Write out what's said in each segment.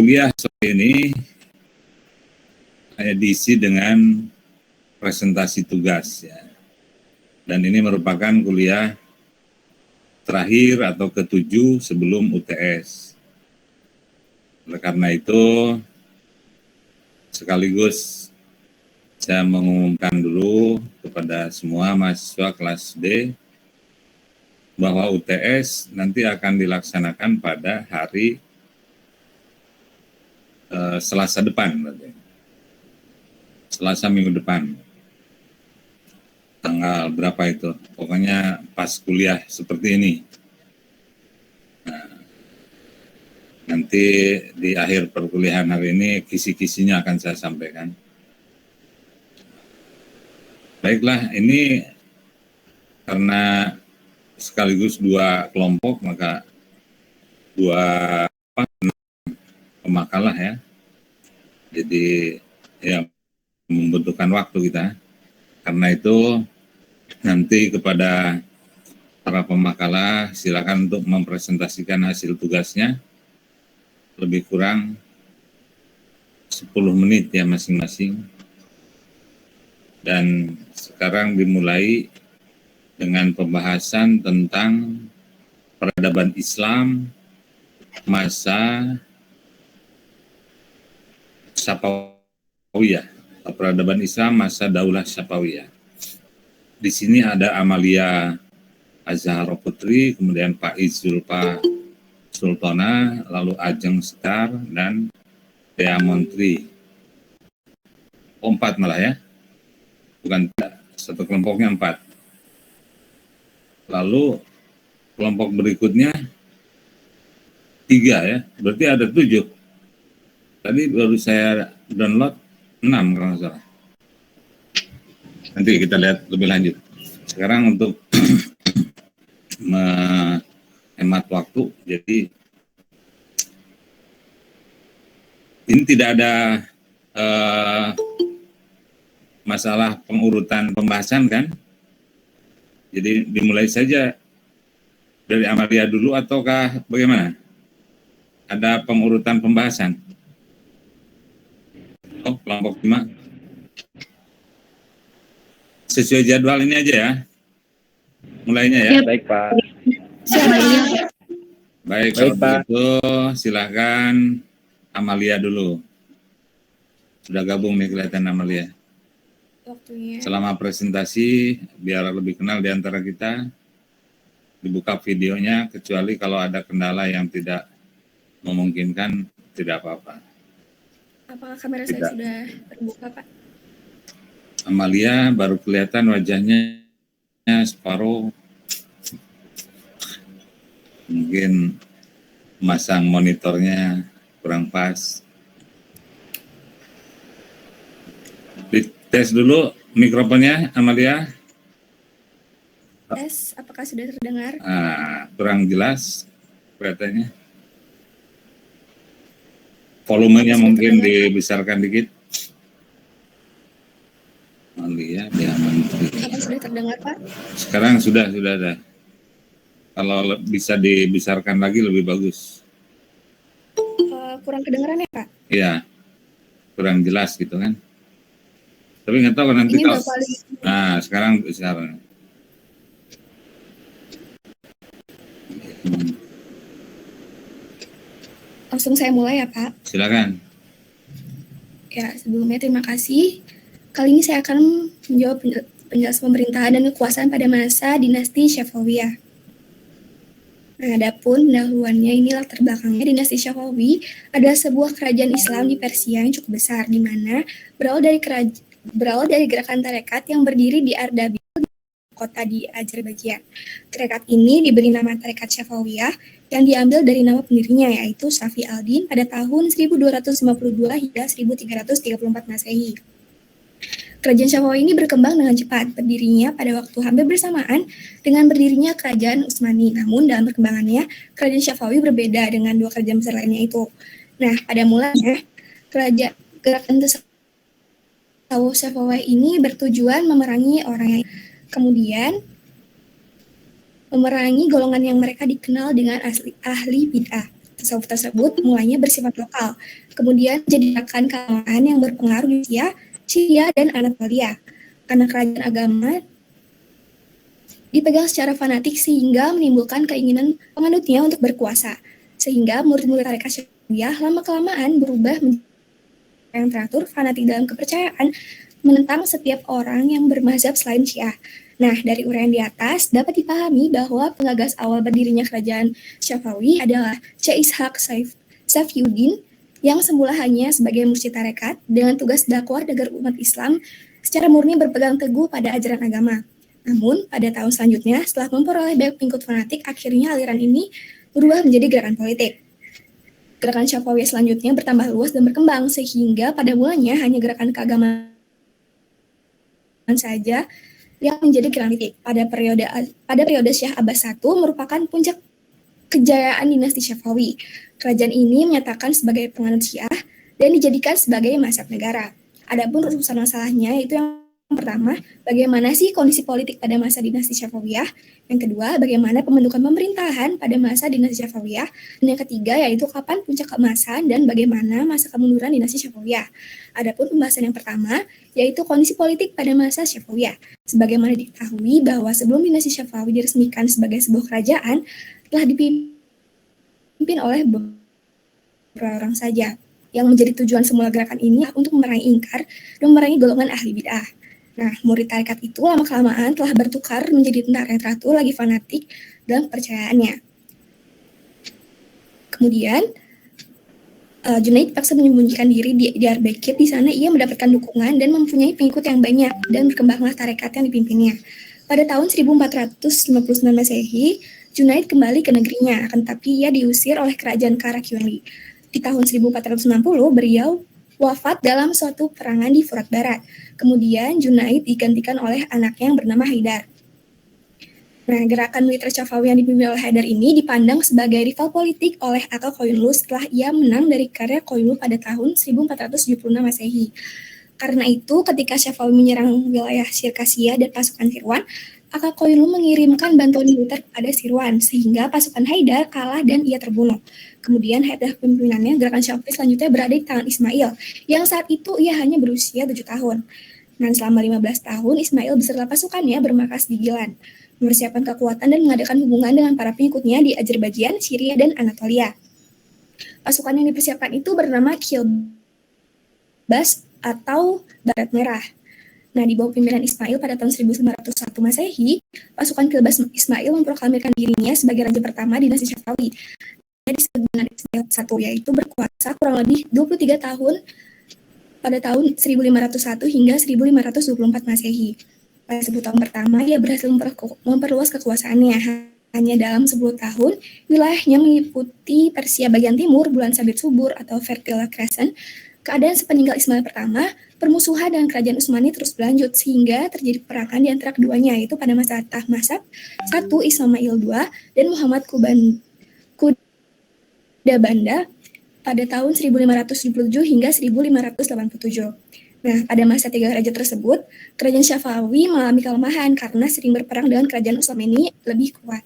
kuliah sore ini diisi dengan presentasi tugas ya. Dan ini merupakan kuliah terakhir atau ke-7 sebelum UTS. Oleh karena itu, sekaligus saya mengumumkan dulu kepada semua mahasiswa kelas D bahwa UTS nanti akan dilaksanakan pada hari Selasa depan, Selasa minggu depan. Tanggal berapa itu? Pokoknya pas kuliah seperti ini. Nah, nanti di akhir perkuliahan hari ini kisi-kisinya akan saya sampaikan. Baiklah, ini karena sekaligus 2 kelompok, maka 2 pemakalah ya. Jadi ya membutuhkan waktu kita. Karena itu nanti kepada para pemakalah silakan untuk mempresentasikan hasil tugasnya lebih kurang 10 menit ya masing-masing. Dan sekarang dimulai dengan pembahasan tentang peradaban Islam masa Safawiyah, peradaban Islam masa Daulah Safawiyah. Di sini ada Amalia Azhara Putri, kemudian Pak Zulfa Sultana, lalu Ajeng Sekar, dan Dea Montri. 4 malah ya, bukan satu kelompoknya 4. Lalu kelompok berikutnya 3 ya, berarti ada 7. Tadi baru saya download 6 kalau nggak salah. Nanti kita lihat lebih lanjut. Sekarang untuk menghemat waktu, jadi ini tidak ada masalah pengurutan pembahasan kan? Jadi dimulai saja dari Amalia dulu ataukah bagaimana? Ada pengurutan pembahasan? Oh, kelompok 5. Sesuai jadwal ini aja ya, mulainya ya. Baik Pak. Baik kalau begitu silakan Amalia dulu. Sudah gabung nih kelihatan Amalia. Waktunya. Selama presentasi biar lebih kenal di antara kita, dibuka videonya kecuali kalau ada kendala yang tidak memungkinkan tidak apa-apa. Apakah kamera saya sudah terbuka Pak? Amalia baru kelihatan wajahnya separuh, mungkin masang monitornya kurang pas. Tes dulu mikrofonnya Amalia. Tes, apakah sudah terdengar? Kurang jelas kelihatannya. Volumenya mungkin dibesarkan dikit. Amalia, dia Menteri. Apakah sudah terdengar Pak? Sekarang sudah ada. Kalau bisa dibesarkan lagi lebih bagus. Kurang kedengaran ya Pak? Iya, kurang jelas gitu kan. Tapi nggak tahu nanti ini kalau. Nah, sekarang besar. Langsung saya mulai ya Pak. Silakan. Ya, sebelumnya terima kasih. Kali ini saya akan menjawab penjelasan pemerintahan dan kekuasaan pada masa dinasti Safawiyah. Nah, adapun pendahuluannya ini latar belakangnya dinasti Safawi adalah sebuah kerajaan Islam di Persia yang cukup besar, di mana berawal dari gerakan tarekat yang berdiri di Ardabil, kota di Azerbaijan. Tarekat ini diberi nama Tarekat Safawiyah yang diambil dari nama pendirinya yaitu Safi al-Din pada tahun 1252 hingga 1334 Masehi. Kerajaan Safawi ini berkembang dengan cepat, berdirinya pada waktu hampir bersamaan dengan berdirinya Kerajaan Utsmani. Namun dalam perkembangannya, Kerajaan Safawi berbeda dengan 2 kerajaan besar lainnya itu. Nah, pada mulanya, gerakan tasawuf Safawi ini bertujuan memerangi orang yang kemudian memerangi golongan yang mereka dikenal dengan ahli bid'ah. tasawuf tersebut mulainya bersifat lokal, kemudian jadi gerakan kalangan yang berpengaruh di Syria dan Anatolia. Karena kerajaan agama dipegang secara fanatik sehingga menimbulkan keinginan penganutnya untuk berkuasa. Sehingga murid-murid tarekat Syariah lama-kelamaan berubah menjadi yang teratur, fanatik dalam kepercayaan, menentang setiap orang yang bermazhab selain Syiah. Nah, dari uraian di atas dapat dipahami bahwa penggagas awal berdirinya kerajaan Syafawi adalah Syekh Ishaq Safiyuddin yang semula hanya sebagai mursyid tarekat dengan tugas dakwah agar umat Islam secara murni berpegang teguh pada ajaran agama. Namun, pada tahun selanjutnya, setelah memperoleh banyak pengikut fanatik, akhirnya aliran ini berubah menjadi gerakan politik. Gerakan Syafawiyah selanjutnya bertambah luas dan berkembang, sehingga pada mulanya hanya gerakan keagamaan saja yang menjadi gerakan politik. Pada periode Syekh Abbas I merupakan puncak kejayaan dinasti Syafawi. Kerajaan ini menyatakan sebagai penganut Syiah dan dijadikan sebagai mazhab negara. Adapun urusan masalahnya yaitu yang pertama, bagaimana sih kondisi politik pada masa dinasti Syafawiyah? Yang kedua, bagaimana pembentukan pemerintahan pada masa dinasti Syafawiyah? Dan yang ketiga, yaitu kapan puncak keemasan dan bagaimana masa kemunduran dinasti Syafawiyah. Adapun pembahasan yang pertama, yaitu kondisi politik pada masa Syafawiyah. Sebagaimana diketahui bahwa sebelum dinasti Syafawi diresmikan sebagai sebuah kerajaan, telah dipimpin oleh beberapa orang saja. Yang menjadi tujuan semula gerakan ini untuk memerangi ingkar dan memerangi golongan ahli bid'ah. Nah, murid tarekat itu lama-kelamaan telah bertukar menjadi tentara yang teratur lagi fanatik dalam kepercayaannya. Kemudian, Junaid dipaksa menyembunyikan diri di Diyarbakir. Di sana ia mendapatkan dukungan dan mempunyai pengikut yang banyak dan berkembanglah tarekat yang dipimpinnya. Pada tahun 1459 Masehi, Junaid kembali ke negerinya, akan tetapi ia diusir oleh kerajaan Karakiwali. Di tahun 1460, beliau wafat dalam suatu perangan di Furat Barat. Kemudian Junaid digantikan oleh anaknya yang bernama Haidar. Nah, gerakan militer Syafawi yang dipimpin oleh Haidar ini dipandang sebagai rival politik oleh Aka Koyunlu setelah ia menang dari karya Koyunlu pada tahun 1476 Masehi. Karena itu, ketika Syafawi menyerang wilayah Sirkasiyah dan pasukan Sirwan, Aka Koyunlu mengirimkan bantuan militer kepada Sirwan, sehingga pasukan Haidar kalah dan ia terbunuh. Kemudian Haidar pimpinannya, gerakan Syafawi selanjutnya berada di tangan Ismail, yang saat itu ia hanya berusia 7 tahun. Dan selama 15 tahun, Ismail beserta pasukannya bermarkas di Gilan, mempersiapkan kekuatan dan mengadakan hubungan dengan para pengikutnya di Azerbaijan, Syria, dan Anatolia. Pasukan yang dipersiapkan itu bernama Kilbas atau Barat Merah. Nah, di bawah pimpinan Ismail pada tahun 1901 Masehi, pasukan Kilbas Ismail memproklamirkan dirinya sebagai raja pertama dinasti Syafawi. Dia disebut dengan Ismail I, yaitu berkuasa kurang lebih 23 tahun pada tahun 1501 hingga 1524 Masehi. Pada 10 tahun pertama, ia berhasil memperluas kekuasaannya. Hanya dalam 10 tahun, wilayahnya meliputi Persia bagian timur, Bulan Sabit Subur atau Fertile Crescent. Keadaan sepeninggal Ismail pertama, permusuhan dengan kerajaan Utsmani terus berlanjut sehingga terjadi peperangan di antara keduanya, yaitu pada masa Tahmasab I, Ismail II, dan Muhammad Kudabanda pada tahun 1577 hingga 1587. Nah, pada masa tiga raja tersebut, kerajaan Syafawi mengalami kelemahan karena sering berperang dengan kerajaan Utsmani lebih kuat.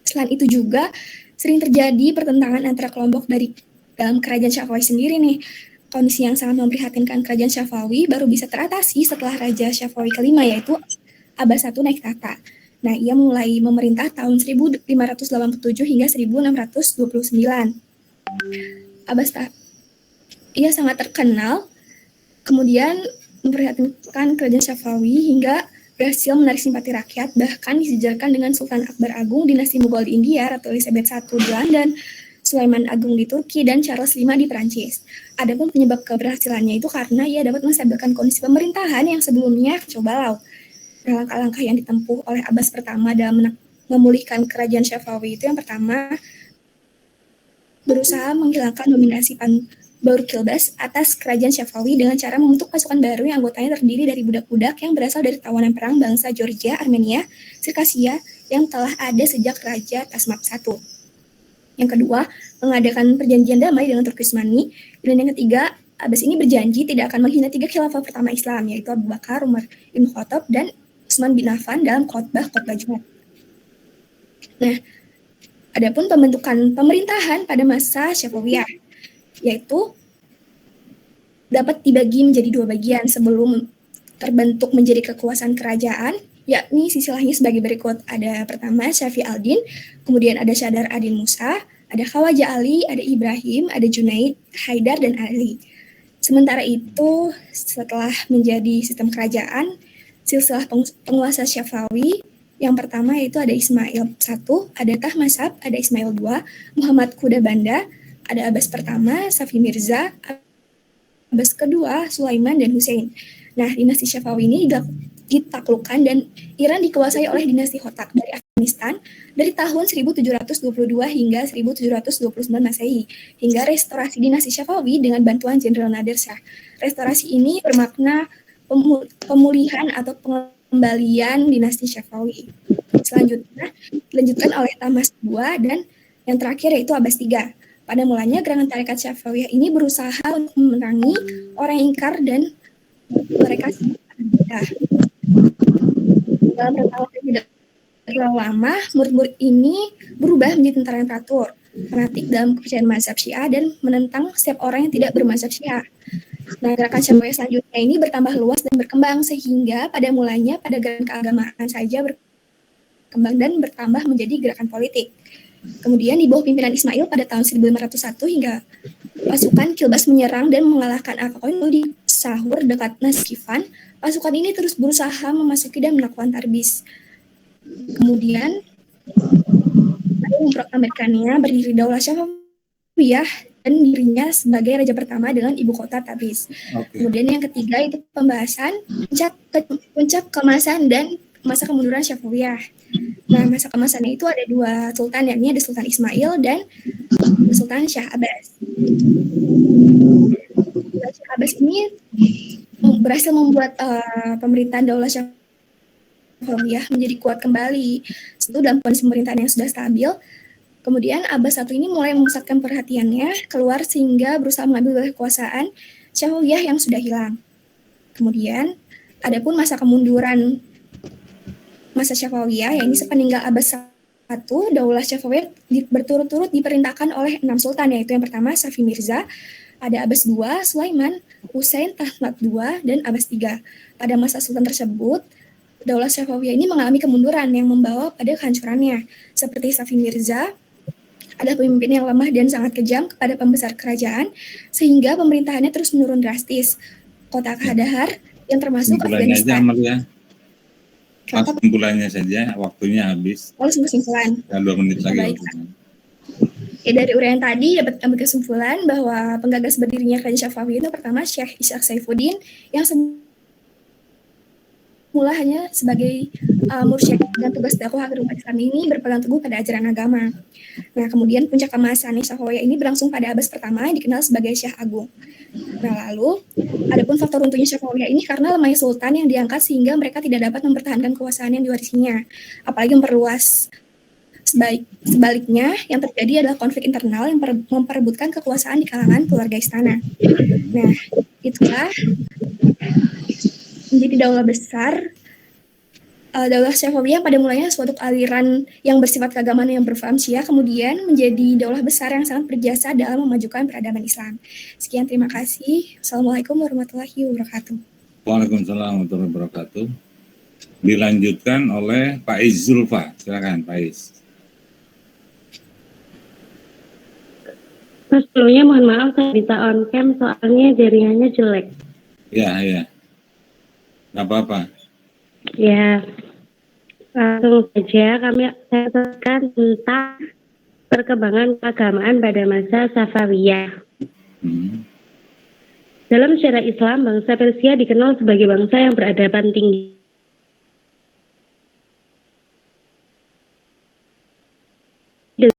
Selain itu juga, sering terjadi pertentangan antara kelompok dari dalam kerajaan Syafawi sendiri nih. Kondisi yang sangat memprihatinkan kerajaan Syafawi baru bisa teratasi setelah Raja Syafawi kelima, yaitu Abbas I naik tahta. Nah, ia mulai memerintah tahun 1587 hingga 1629. Abbas ia sangat terkenal, kemudian memprihatinkan kerajaan Syafawi hingga berhasil menarik simpati rakyat, bahkan disejarkan dengan Sultan Akbar Agung, dinasti Mughal di India, Ratu Elizabeth I di London, Sulaiman Agung di Turki, dan Charles V di Perancis. Adapun penyebab keberhasilannya itu karena ia dapat menstabilkan kondisi pemerintahan yang sebelumnya kacau balau. Langkah-langkah yang ditempuh oleh Abbas pertama dalam memulihkan kerajaan Syafawi itu yang pertama, berusaha menghilangkan dominasi Baur Kilbas atas kerajaan Syafawi dengan cara membentuk pasukan baru yang anggotanya terdiri dari budak-budak yang berasal dari tawanan perang bangsa Georgia, Armenia, Sirkasia yang telah ada sejak Raja Tahmasab I. Yang kedua, mengadakan perjanjian damai dengan Turki Utsmani. Dan yang ketiga, Abbas ini berjanji tidak akan menghina 3 khilafah pertama Islam, yaitu Abu Bakar, Umar bin Khattab, dan Utsman bin Affan dalam khotbah Jumat. Nah, Adapun pembentukan pemerintahan pada masa Syafawiyah, yaitu dapat dibagi menjadi dua bagian sebelum terbentuk menjadi kekuasaan kerajaan, yakni silsilahnya sebagai berikut. Ada pertama Syafi al-Din, kemudian ada Syadar Adin Musa, ada Khawaja Ali, ada Ibrahim, ada Junaid, Haidar, dan Ali. Sementara itu, setelah menjadi sistem kerajaan, silsilah penguasa Syafawi yang pertama yaitu ada Ismail I, ada Tahmasab, ada Ismail II, Muhammad Kuda Banda, ada Abbas pertama, Safi Mirza, Abbas kedua, Sulaiman, dan Hussein. Nah, dinasti Syafawi ini ditaklukkan dan Iran dikuasai oleh dinasti Hotak dari Afghanistan dari tahun 1722 hingga 1729 Masehi, hingga restorasi dinasti Syafawi dengan bantuan Jenderal Nadir Shah. Restorasi ini bermakna pemulihan atau pengembalian dinasti Syafawi. Selanjutnya dilanjutkan oleh Tahmasib II dan yang terakhir yaitu Abbas III. Pada mulanya gerakan tarekat Syafawiyah ini berusaha untuk memerangi orang ingkar dan mereka berbeda. Dalam rentang waktu yang tidak terlalu lama, murid-murid ini berubah menjadi tentara yang teratur, fanatik dalam kepercayaan mazhab Syiah dan menentang setiap orang yang tidak bermazhab Syiah. Nah, gerakan Syafawiyah selanjutnya ini bertambah luas dan berkembang sehingga pada mulanya pada gerakan keagamaan saja berkembang dan bertambah menjadi gerakan politik. Kemudian di bawah pimpinan Ismail pada tahun 1501 hingga pasukan Kilbas menyerang dan mengalahkan Al-Qaim di Sahur dekat Naskifan, pasukan ini terus berusaha memasuki dan melakukan tarbis. Kemudian ada memproklamirkannya berdiri Daulah Syafawiyah dan dirinya sebagai raja pertama dengan ibu kota Tabriz. Kemudian yang ketiga itu pembahasan puncak keemasan dan masa kemunduran Syafawiyah. Nah, masa keemasannya itu ada dua sultan, yakni ada Sultan Ismail dan Sultan Syah Abbas. Sultan Syah Abbas ini berhasil membuat pemerintahan Daulah Syafawiyah menjadi kuat kembali. Itu dalam kondisi pemerintahan yang sudah stabil. Kemudian Abbas I ini mulai memusatkan perhatiannya keluar sehingga berusaha mengambil kekuasaan Syafawiyah yang sudah hilang. Kemudian adapun masa kemunduran masa Syafawiyah, yakni sepeninggal Abbas I, Daulah Syafawiyah berturut-turut diperintahkan oleh 6 sultan, yaitu yang pertama Safi Mirza, ada Abbas II, Sulaiman, Hussein, Tahmasib II, dan Abbas III. Pada masa sultan tersebut, Daulah Syafawiyah ini mengalami kemunduran yang membawa pada kehancurannya. Seperti Safi Mirza, ada pemimpin yang lemah dan sangat kejam kepada pembesar kerajaan, sehingga pemerintahannya terus menurun drastis. Kota Kandahar yang termasuk Afghanistan. Kesimpulannya saja, waktunya habis. Kesimpulan. Ya, 2 menit lagi. Ya, dari uraian tadi dapat kami kesimpulan bahwa penggagas berdirinya Kerajaan Syafawiyah itu pertama Syekh Ishaq Saifuddin yang semula hanya sebagai mursyid dan tugas dakwah agar umat Islam ini berpegang teguh pada ajaran agama. Nah, kemudian puncak keemasan Syafawiyah ini berlangsung pada Abbas pertama yang dikenal sebagai Syah Agung. Nah, lalu adapun faktor runtuhnya Syafawiyah ini karena lemahnya sultan yang diangkat sehingga mereka tidak dapat mempertahankan kekuasaan yang diwarisinya, apalagi memperluas. Sebaliknya, yang terjadi adalah konflik internal yang memperebutkan kekuasaan di kalangan keluarga istana. Nah, itulah menjadi daulah besar. Daulah Syafawiyah pada mulanya suatu aliran yang bersifat keagamaan yang berfaham Syiah, kemudian menjadi daulah besar yang sangat berjasa dalam memajukan peradaban Islam. Sekian, terima kasih. Assalamualaikum warahmatullahi wabarakatuh. Waalaikumsalam warahmatullahi wabarakatuh. Dilanjutkan oleh Pak Iz Zulfa. Silakan Pak Iz. Mas, sebelumnya mohon maaf saya bisa on cam soalnya jaringannya jelek. Ya. Nggak apa-apa. Ya, langsung saja saya teruskan tentang perkembangan keagamaan pada masa Safawiyah. Dalam sejarah Islam, bangsa Persia dikenal sebagai bangsa yang beradaban tinggi. Dan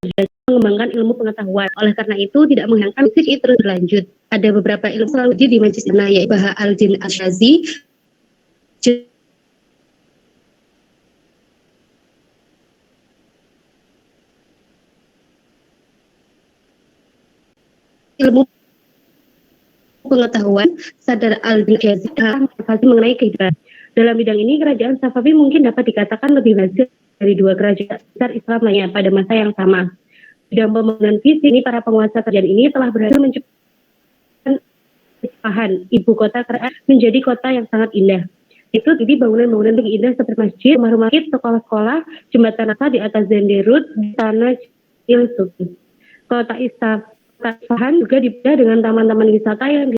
mengembangkan ilmu pengetahuan. Oleh karena itu, tidak menghilangkan musik terus berlanjut. Ada beberapa ilmu selalu di Majlis Sana, yaitu Baha al-Din al-Syazi, ilmu pengetahuan Sadar al-Din al-Syazi mengenai kehidupan. Dalam bidang ini, kerajaan Safawi mungkin dapat dikatakan lebih maju dari dua kerajaan besar Islam lainnya pada masa yang sama. bidang pembangunan fisik ini, para penguasa kerajaan ini telah berhasil menciptakan ibu kota kerajaan menjadi kota yang sangat indah. Itu jadi bangunan-bangunan yang indah seperti masjid, rumah-rumah sakit, sekolah-sekolah, jembatan rata di atas Zenderut, di tanah Ilsuki. Kota Isfahan juga dipilih dengan taman-taman wisata yang